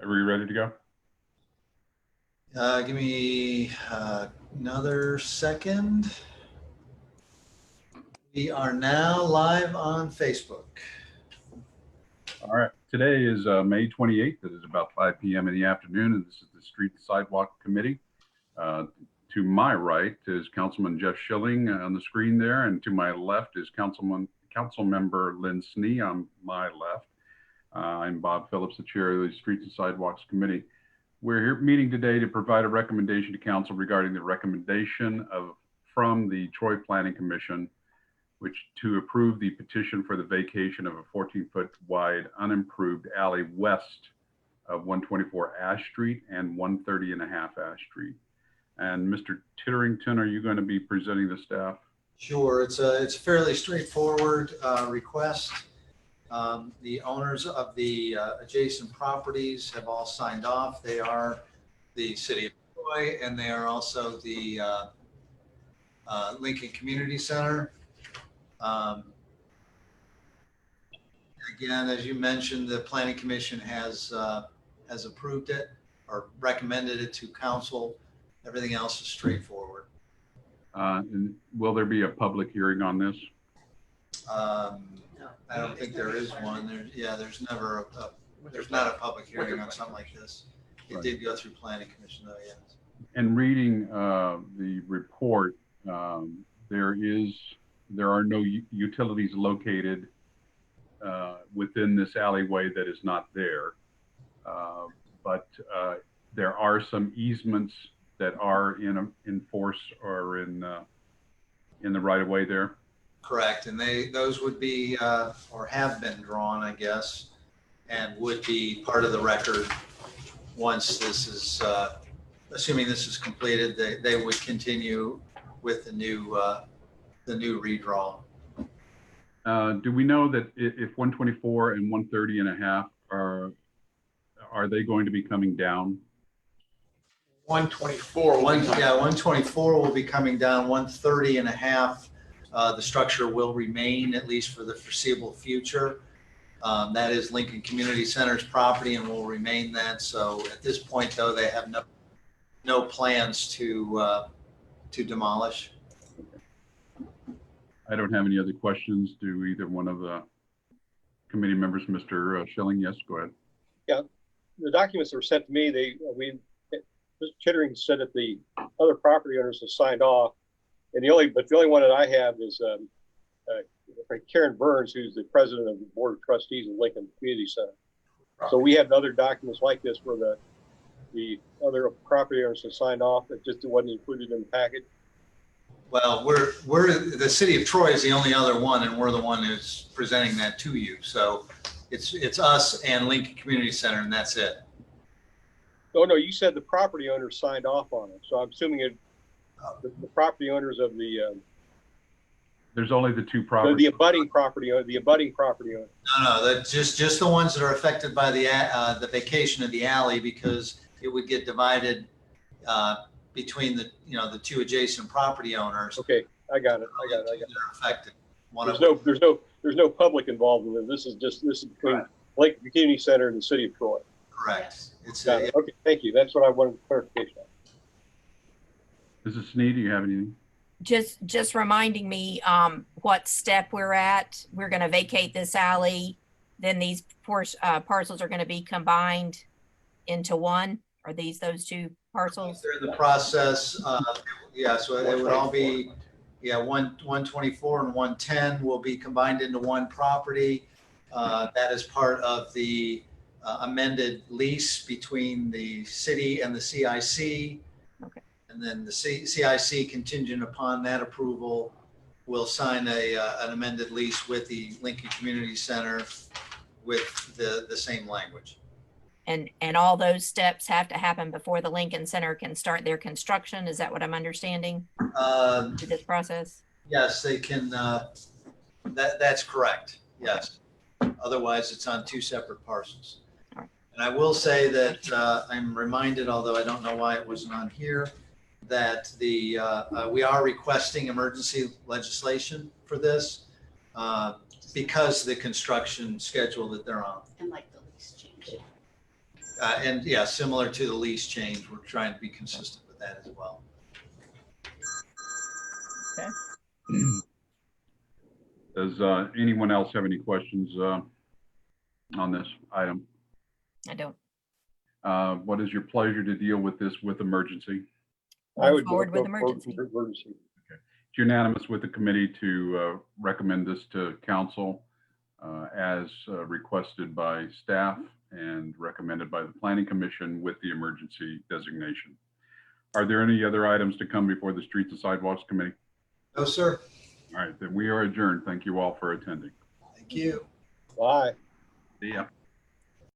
Are we ready to go? Give me another second. We are now live on Facebook. All right. Today is May 28th. It is about 5 p.m. in the afternoon, and this is the Street and Sidewalk Committee. To my right is Councilman Jeff Schilling on the screen there, and to my left is Councilmember Lynn Snee on my left. I'm Bob Phillips, the chair of the Streets and Sidewalks Committee. We're here meeting today to provide a recommendation to council regarding the recommendation from the Troy Planning Commission, which to approve the petition for the vacation of a 14-foot wide unimproved alley west of 124 Ash Street and 130 Ash Street. And Mr. Titterington, are you going to be presenting the staff? Sure, it's a fairly straightforward request. The owners of the adjacent properties have all signed off. They are the City of Troy, and they are also the Lincoln Community Center. Again, as you mentioned, the Planning Commission has approved it or recommended it to council. Everything else is straightforward. And will there be a public hearing on this? I don't think there is one. There's never there's not a public hearing on something like this. It did go through Planning Commission though, yes. And reading the report, there are no utilities located within this alleyway that is not there. But there are some easements that are in force or in the right of way there. Correct, and those would be or have been drawn, I guess, and would be part of the record once this is, assuming this is completed. They would continue with the new redraw. Do we know that if 124 and 130 are they going to be coming down? 124. 124 will be coming down. 130 and a half. The structure will remain at least for the foreseeable future. That is Lincoln Community Center's property and will remain that. So at this point, though, they have no plans to demolish. I don't have any other questions. Do either one of the committee members, Mr. Schilling? Yes, go ahead. Yeah, the documents that were sent to me, Mr. Chittering said that the other property owners have signed off, and the only one that I have is Karen Burns, who's the president of the board of trustees of Lincoln Community Center. So we have other documents like this where the other property owners have signed off. It just wasn't included in the package. Well, we're the City of Troy is the only other one, and we're the one who's presenting that to you. So it's us and Lincoln Community Center, and that's it. Oh no, you said the property owners signed off on it. So I'm assuming the property owners of the there's only the two properties. The abutting property owner. No, that's just the ones that are affected by the vacation of the alley, because it would get divided between the two adjacent property owners. Okay, I got it. They're affected. There's no public involvement. This is between Lincoln Community Center and the City of Troy. Correct. Okay, thank you. That's what I wanted clarification on. Mrs. Snee, do you have anything? Just reminding me what step we're at. We're going to vacate this alley. Then these parcels are going to be combined into one. Are those two parcels? They're in the process. So it would all be 124 and 110 will be combined into one property. That is part of the amended lease between the city and the CIC. Okay. And then the CIC, contingent upon that approval, will sign an amended lease with the Lincoln Community Center with the same language. And all those steps have to happen before the Lincoln Center can start their construction. Is that what I'm understanding to this process? Yes, they can. That's correct. Yes. Otherwise, it's on two separate parcels. Right. And I will say that I'm reminded, although I don't know why it wasn't on here, that we are requesting emergency legislation for this because the construction schedule that they're on. And like the lease change. And yeah, similar to the lease change, we're trying to be consistent with that as well. Does anyone else have any questions on this item? I don't. What is your pleasure to deal with this with emergency? I Move would forward with go forward emergency. with emergency. It's unanimous with the committee to recommend this to council as requested by staff and recommended by the Planning Commission with the emergency designation. Are there any other items to come before the Streets and Sidewalks Committee? No, sir. All right, then we are adjourned. Thank you all for attending. Thank you. Bye. See ya.